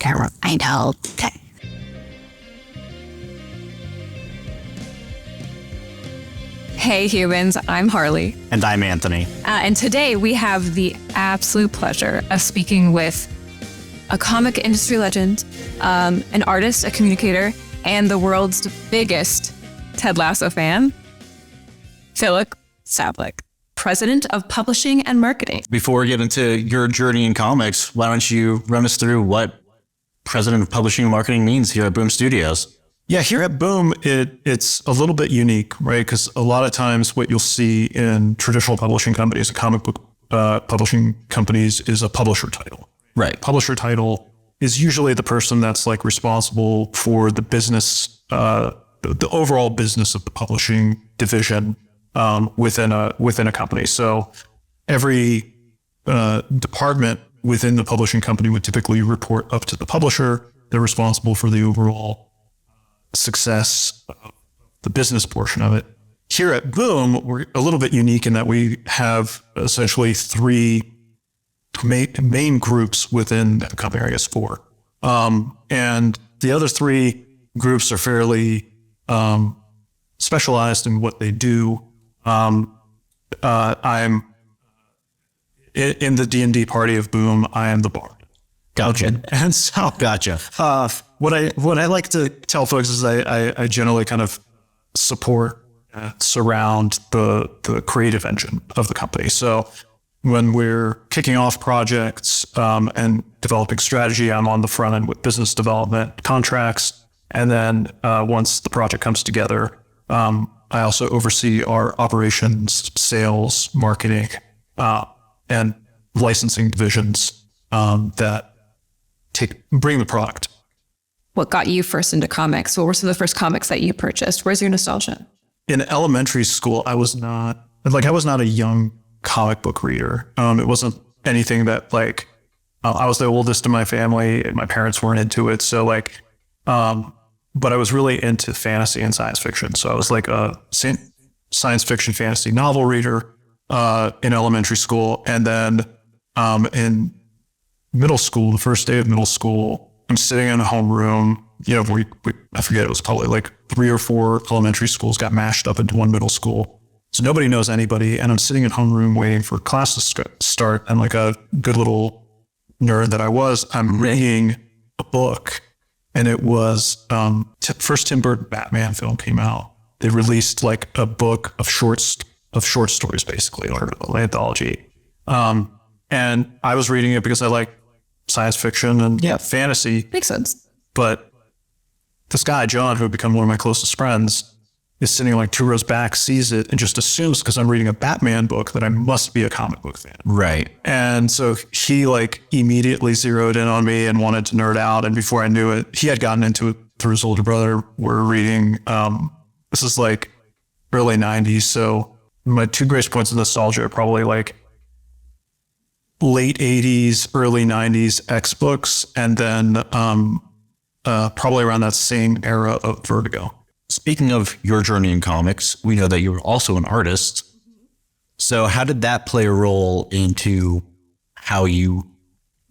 camera. I know. Okay. Hey humans, I'm Harley. And I'm Anthony. And today we have the absolute pleasure of speaking with a comic industry legend, an artist, a communicator, and the world's biggest Ted Lasso fan, Filip Sablik, president of publishing and marketing. Before we get into your journey in comics, why don't you run us through what president of publishing and marketing means here at Boom Studios? Yeah, here at Boom, it's a little bit unique, right? Because a lot of times what you'll see in traditional publishing companies, comic book publishing companies, is a publisher title. Right. Publisher title is usually the person that's like responsible for the business, the overall business of the publishing division within a company. So every department within the publishing company would typically report up to the publisher. They're responsible for the overall success of the business portion of it. Here at Boom, we're a little bit unique in that we have essentially three main groups within the company, I guess four. And the other three groups are fairly specialized in what they do. I'm in the D&D party of Boom. I am the bard. Gotcha. And so, Gotcha. what I like to tell folks is I generally kind of support, surround the creative engine of the company. So when we're kicking off projects and developing strategy, I'm on the front end with business development, contracts, and then once the project comes together, I also oversee our operations, sales, marketing, and licensing divisions that bring the product. What got you first into comics? What were some of the first comics that you purchased? Where's your nostalgia? In elementary school, I was not a young comic book reader. It wasn't anything that I was the oldest in my family and my parents weren't into it. So but I was really into fantasy and science fiction. So I was like a science fiction fantasy novel reader in elementary school. And then in middle school, the first day of middle school, I'm sitting in a homeroom, I forget, it was probably like 3 or 4 elementary schools got mashed up into one middle school. So nobody knows anybody. And I'm sitting in homeroom waiting for class to start. And like a good little nerd that I was, I'm reading a book. And it was, first Tim Burton Batman film came out. They released like a book of short stories, basically, or an anthology. And I was reading it because I like science fiction and fantasy. Makes sense. But this guy, John, who had become one of my closest friends, is sitting like 2 rows back, sees it, and just assumes because I'm reading a Batman book that I must be a comic book fan. Right. And so he immediately zeroed in on me and wanted to nerd out. And before I knew it, he had gotten into it through his older brother. We're reading, this is like early 90s. So my 2 greatest points of nostalgia are probably like late 80s, early 90s X books, and then probably around that same era of Vertigo. Speaking of your journey in comics, we know that you were also an artist. So how did that play a role into how you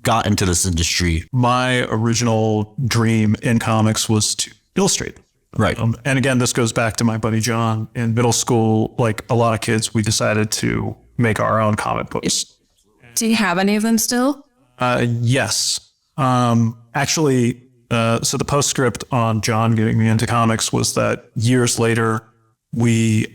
got into this industry? My original dream in comics was to illustrate. Right. And again, this goes back to my buddy John. In middle school, like a lot of kids, we decided to make our own comic books. Do you have any of them still? Yes. Actually, so the postscript on John getting me into comics was that years later, we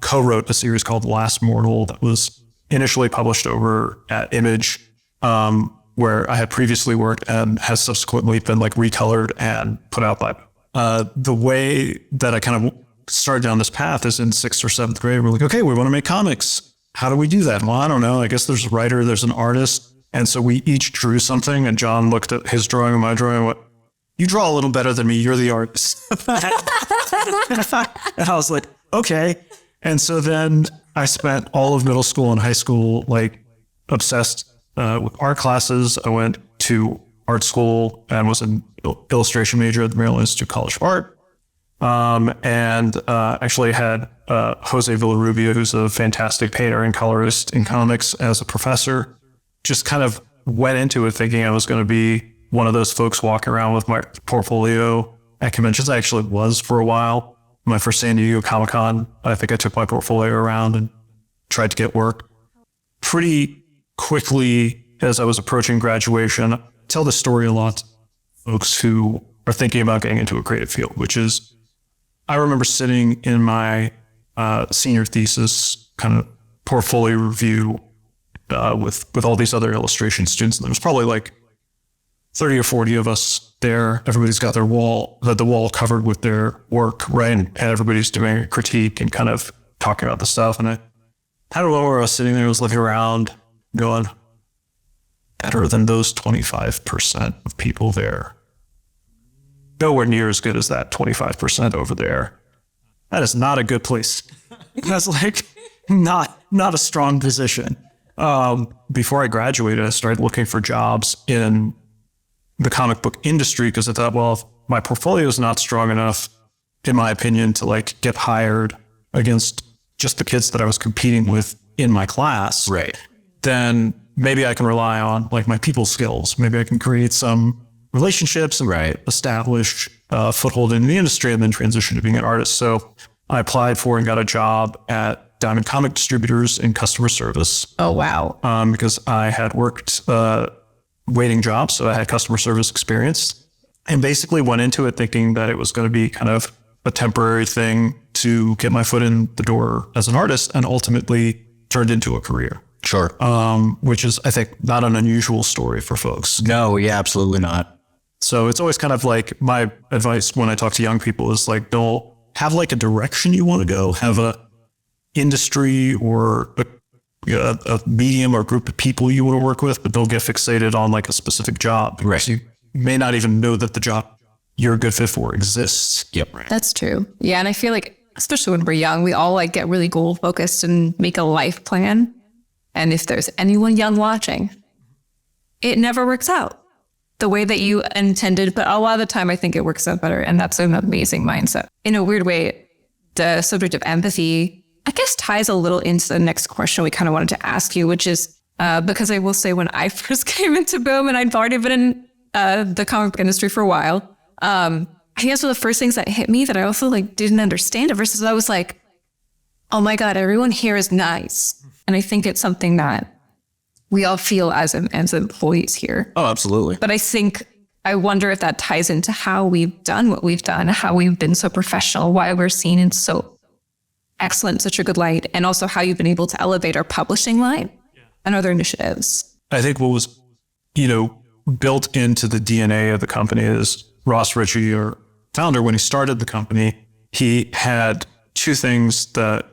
co-wrote a series called Last Mortal that was initially published over at Image, where I had previously worked and has subsequently been recolored and put out by. The way that I kind of started down this path is in 6th or 7th grade. We're like, okay, we want to make comics. How do we do that? Well, I don't know. I guess there's a writer, there's an artist. And so we each drew something, and John looked at his drawing and my drawing and went, you draw a little better than me. You're the artist. And I was like, okay. And so then I spent all of middle school and high school obsessed with art classes. I went to art school and was an illustration major at the Maryland Institute College of Art. And actually had Jose Villarubia, who's a fantastic painter and colorist in comics, as a professor. Just kind of went into it thinking I was going to be one of those folks walking around with my portfolio at conventions. I actually was for a while. My first San Diego Comic-Con, I think I took my portfolio around and tried to get work. Pretty quickly, as I was approaching graduation, I tell this story a lot to folks who are thinking about getting into a creative field, which is, I remember sitting in my senior thesis kind of portfolio review with all these other illustration students. And there was probably like 30 or 40 of us there. Everybody's got the wall covered with their work, right? And everybody's doing a critique and kind of talking about the stuff. And I had a moment where I was sitting there, I was looking around going, better than those 25% of people there. Nowhere near as good as that 25% over there. That is not a good place. That's like not a strong position. Before I graduated, I started looking for jobs in the comic book industry because I thought, well, if my portfolio is not strong enough, in my opinion, to like get hired against just the kids that I was competing with in my class, Right. then maybe I can rely on like my people skills. Maybe I can create some relationships and establish a foothold in the industry and then transition to being an artist. So I applied for and got a job at Diamond Comic Distributors in customer service. Oh, wow. Because I had worked waiting jobs, so I had customer service experience, and basically went into it thinking that it was going to be kind of a temporary thing to get my foot in the door as an artist, and ultimately turned into a career. Sure. Which is, I think, not an unusual story for folks. No, yeah, absolutely not. So it's always kind of like my advice when I talk to young people is like, don't have like a direction you want to go, have a industry or a medium or group of people you want to work with, but don't get fixated on like a specific job. Right. You may not even know that the job you're a good fit for exists. Yep. That's true. Yeah. And I feel like, especially when we're young, we all like get really goal focused and make a life plan. And if there's anyone young watching, it never works out the way that you intended. But a lot of the time, I think it works out better. And that's an amazing mindset. In a weird way, the subject of empathy, I guess, ties a little into the next question we kind of wanted to ask you, which is because I will say when I first came into Boom, and I'd already been in the comic book industry for a while, I think that's one of the first things that hit me that I also like didn't understand at first. I was like, oh my God, everyone here is nice. And I think it's something that we all feel as employees here. Oh, absolutely. But I wonder if that ties into how we've done what we've done, how we've been so professional, why we're seen in so excellent, such a good light, and also how you've been able to elevate our publishing line and other initiatives. I think what was, built into the DNA of the company is Ross Ritchie, our founder, when he started the company, he had two things that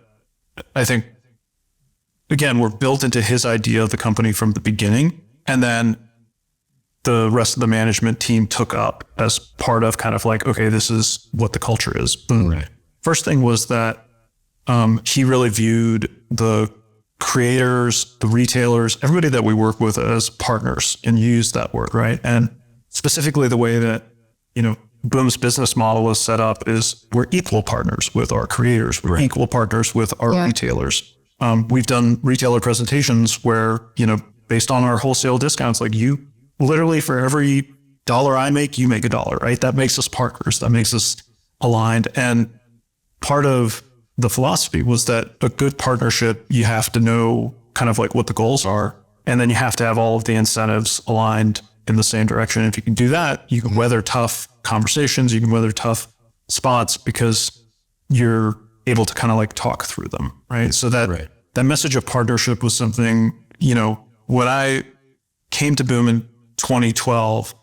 I think, again, were built into his idea of the company from the beginning. And then the rest of the management team took up as part of kind of like, okay, this is what the culture is. Right. First thing was that he really viewed the creators, the retailers, everybody that we work with as partners, and used that word, right? And specifically the way that, Boom's business model is set up is we're equal partners with our creators. We're equal partners with our retailers. We've done retailer presentations where, based on our wholesale discounts, like you literally for every dollar I make, you make $1, right? That makes us partners. That makes us aligned. And part of the philosophy was that a good partnership, you have to know kind of like what the goals are. And then you have to have all of the incentives aligned in the same direction. If you can do that, you can weather tough conversations, you can weather tough spots because you're able to kind of like talk through them, right? So that message of partnership was something, when I came to Boom in 2012,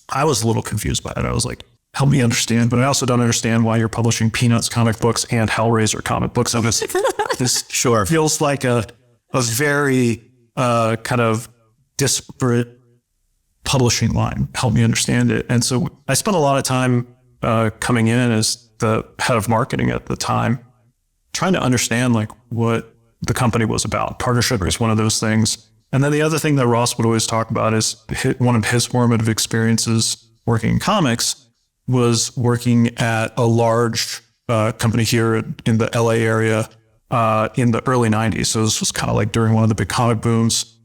I was a little confused by it. I was like, help me understand, but I also don't understand why you're publishing Peanuts comic books and Hellraiser comic books. So this sure feels like a very kind of disparate publishing line. Help me understand it. And so I spent a lot of time coming in as the head of marketing at the time, trying to understand like what the company was about. Partnership is one of those things. And then the other thing that Ross would always talk about is one of his formative experiences working in comics was working at a large company here in the LA area in the early 90s. So this was kind of like during one of the big comic booms.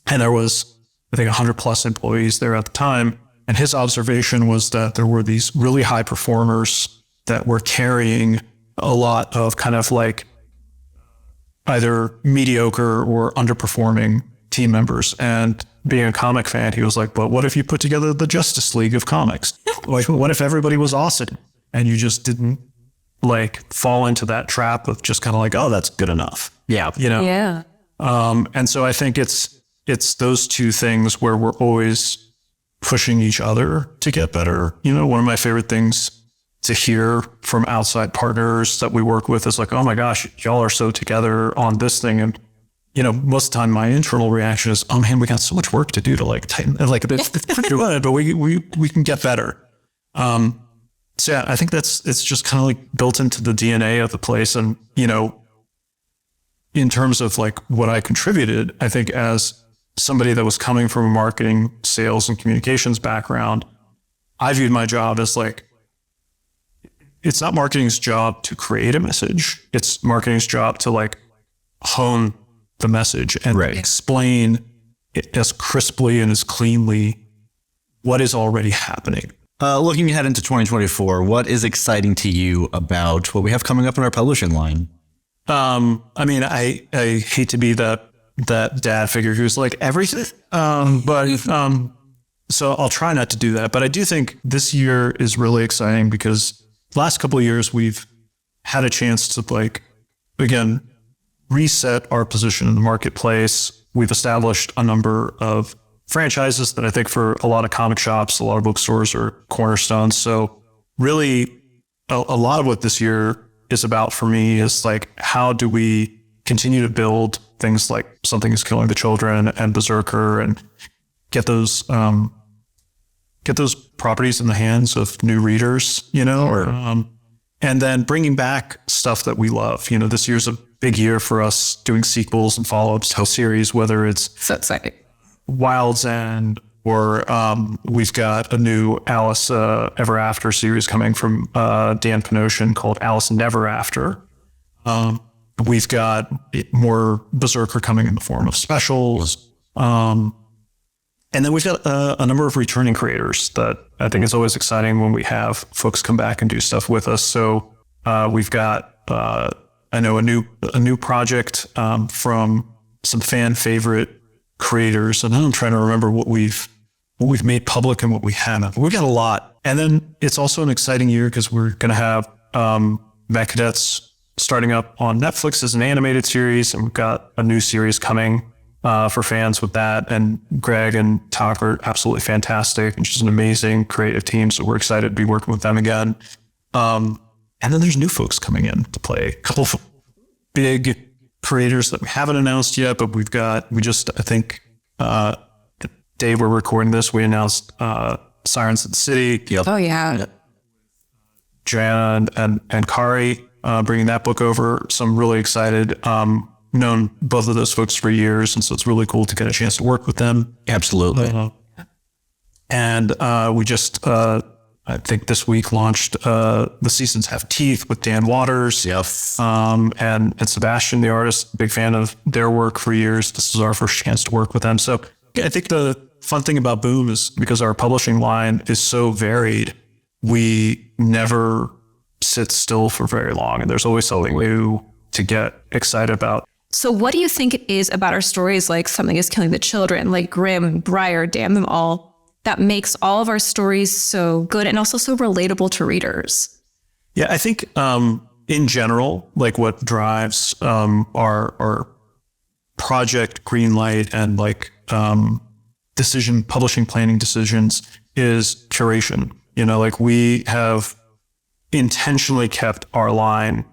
And there was, I think, 100 plus employees there at the time. And his observation was that there were these really high performers that were carrying a lot of kind of like either mediocre or underperforming team members. And being a comic fan, he was like, but what if you put together the Justice League of comics? Like, what if everybody was awesome and you just didn't like fall into that trap of just kind of like, oh, that's good enough. Yeah. You know? Yeah. And so I think it's those two things where we're always pushing each other to get better. You know, one of my favorite things to hear from outside partners that we work with is like, oh my gosh, y'all are so together on this thing. And, you know, most of the time my internal reaction is, oh man, we got so much work to do to like tighten, like it's pretty good, but we can get better. So yeah, I think it's just kind of like built into the DNA of the place. And, you know, in terms of like what I contributed, I think as somebody that was coming from a marketing, sales, and communications background, I viewed my job as like, it's not marketing's job to create a message. It's marketing's job to like hone the message and explain it as crisply and as cleanly what is already happening. Looking ahead into 2024, what is exciting to you about what we have coming up in our publishing line? I mean, I hate to be that dad figure who's like everything, so I'll try not to do that. But I do think this year is really exciting because the last couple of years we've had a chance to like, again, reset our position in the marketplace. We've established a number of franchises that I think for a lot of comic shops, a lot of bookstores are cornerstones. So really a lot of what this year is about for me is like, how do we continue to build things like Something is Killing the Children and Berserker and get those properties in the hands of new readers, you know, and then bringing back stuff that we love. You know, this year's a big year for us doing sequels and follow-ups to series, whether it's So exciting. Wild's End or we've got a new Alice Ever After series coming from Dan Panosian called Alice Never After. We've got more Berserker coming in the form of specials. And then we've got a number of returning creators that I think is always exciting when we have folks come back and do stuff with us. So we've got, I know a new project from some fan favorite creators, and I'm trying to remember what we've made public and what we haven't. We've got a lot. And then it's also an exciting year because we're going to have Mech Cadets starting up on Netflix as an animated series, and we've got a new series coming for fans with that. And Greg and Talk are absolutely fantastic and just an amazing creative team. So we're excited to be working with them again. And then there's new folks coming in to play. A couple of big creators that we haven't announced yet, but we just, I think, the day we're recording this, we announced Sirens of the City. Yep. Oh, yeah. Joanna and Kari bringing that book over. So I'm really excited. Known both of those folks for years, and so it's really cool to get a chance to work with them. Absolutely. And we just, I think this week launched The Seasons Have Teeth with Dan Waters. Yes. And Sebastian, the artist, big fan of their work for years. This is our first chance to work with them. So I think the fun thing about Boom is because our publishing line is so varied, we never sit still for very long, and there's always something new to get excited about. So what do you think it is about our stories like Something is Killing the Children, like Grimm, Briar, Damn Them All, that makes all of our stories so good and also so relatable to readers? Yeah, I think in general, like what drives our project greenlight and like publishing planning decisions is curation. You know, like we have intentionally kept our line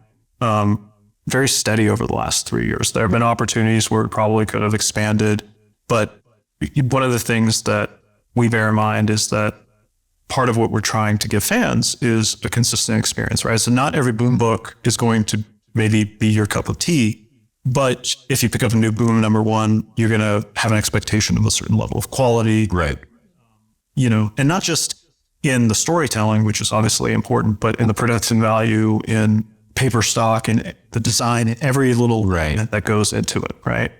very steady over the last 3 years. There have been opportunities where we probably could have expanded, but one of the things that we bear in mind is that part of what we're trying to give fans is a consistent experience, right? So not every Boom book is going to maybe be your cup of tea, but if you pick up a new Boom #1, you're going to have an expectation of a certain level of quality. Right. You know, and not just in the storytelling, which is obviously important, but in the production value, in paper stock, and the design, and every little right that goes into it, right?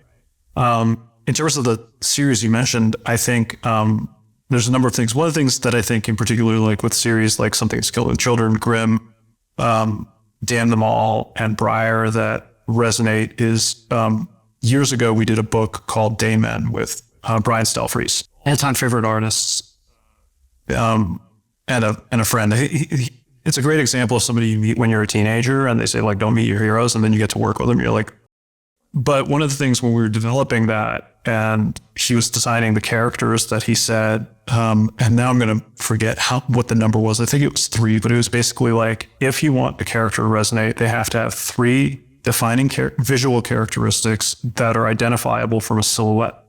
In terms of the series you mentioned, I think there's a number of things. One of the things that I think in particular, like with series like Something is Killing Children, Grimm, Damn Them All, and Briar that resonate is years ago we did a book called Daymen with Brian Stelfreeze, all-time favorite artists, and a friend. It's a great example of somebody you meet when you're a teenager and they say like, don't meet your heroes, and then you get to work with them. You're like, but one of the things when we were developing that and he was designing the characters that he said, and now I'm going to forget what the number was. I think it was 3, but it was basically like, if you want a character to resonate, they have to have 3 defining visual characteristics that are identifiable from a silhouette.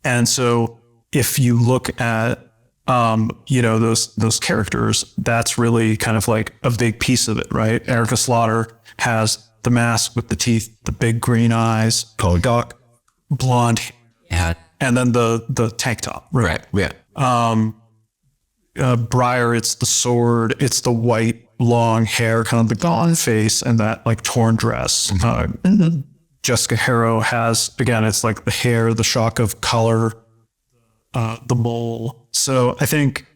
And so if you look at, those characters, that's really kind of like a big piece of it, right? Erica Slaughter has the mask with the teeth, the big green eyes, dark blonde, and then the tank top, right? Yeah. Briar, it's the sword, it's the white long hair, kind of the gaunt face, and that like torn dress. Jessica Harrow has, again, it's like the hair, the shock of color, the mole. So I think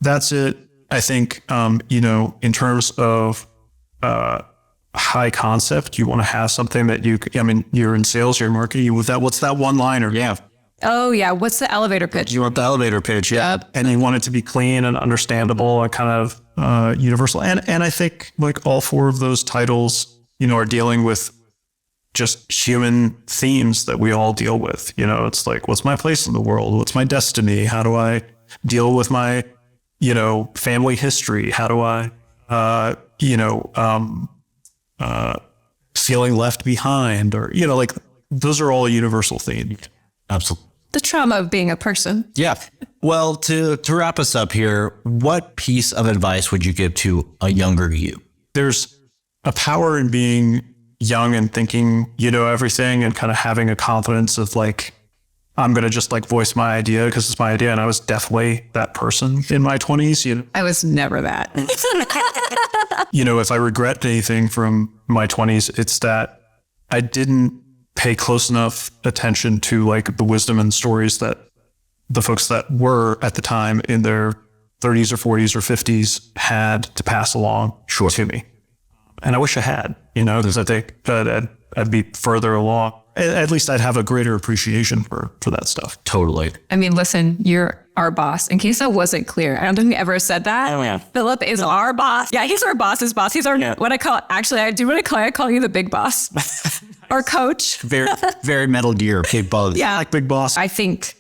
that's it. I think, in terms of high concept, you want to have something that you're in sales, you're in marketing, what's that one liner? Yeah. Oh, yeah. What's the elevator pitch? You want the elevator pitch, yeah. And you want it to be clean and understandable and kind of universal. And I think like all 4 of those titles, are dealing with just human themes that we all deal with. It's like, what's my place in the world? What's my destiny? How do I deal with my, family history? How do I, feeling left behind, or, like those are all universal themes. Absolutely. The trauma of being a person. Yeah. Well, to wrap us up here, what piece of advice would you give to a younger you? There's a power in being young and thinking you know everything and kind of having a confidence of like, I'm going to just like voice my idea because it's my idea. And I was definitely that person in my 20s. I was never that. If I regret anything from my 20s, it's that I didn't pay close enough attention to like the wisdom and stories that the folks that were at the time in their 30s or 40s or 50s had to pass along to me. And I wish I had, because I think I'd be further along. At least I'd have a greater appreciation for that stuff. Totally. I mean, listen, you're our boss. In case that wasn't clear, I don't think we ever said that. Oh, yeah. Philip is our boss. Yeah, he's our boss's boss. He's our, what I call, actually, I do what I call you the big boss. Or coach. Very, very Metal Gear. Big boss. Yeah. Like big boss. I think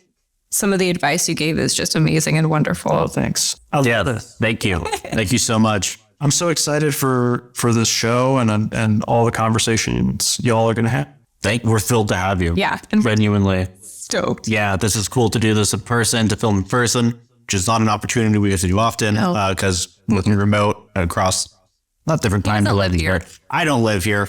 some of the advice you gave is just amazing and wonderful. Oh, thanks. Thank you. Thank you so much. I'm so excited for this show and all the conversations y'all are going to have. We're thrilled to have you. Yeah. Genuinely. Stoked. Yeah, this is cool to do this in person, to film in person, which is not an opportunity we get to do often because looking remote across not different time to live here. I don't live here.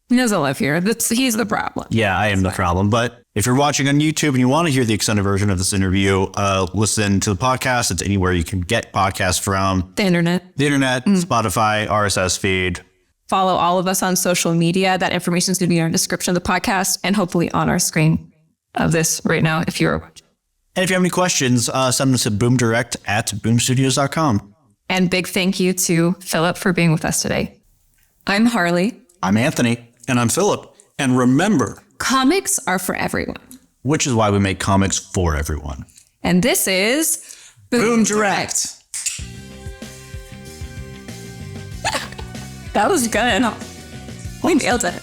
He doesn't live here. He's the problem. Yeah, I am the problem. But if you're watching on YouTube and you want to hear the extended version of this interview, listen to the podcast. It's anywhere you can get podcasts from. The internet, Spotify, RSS feed. Follow all of us on social media. That information is going to be in our description of the podcast and hopefully on our screen of this right now if you're watching. And if you have any questions, send them to boomdirect@boomstudios.com. And big thank you to Philip for being with us today. I'm Harley. I'm Anthony. And I'm Philip. And remember, comics are for everyone. Which is why we make comics for everyone. And this is Boom Direct. That was good. We nailed it.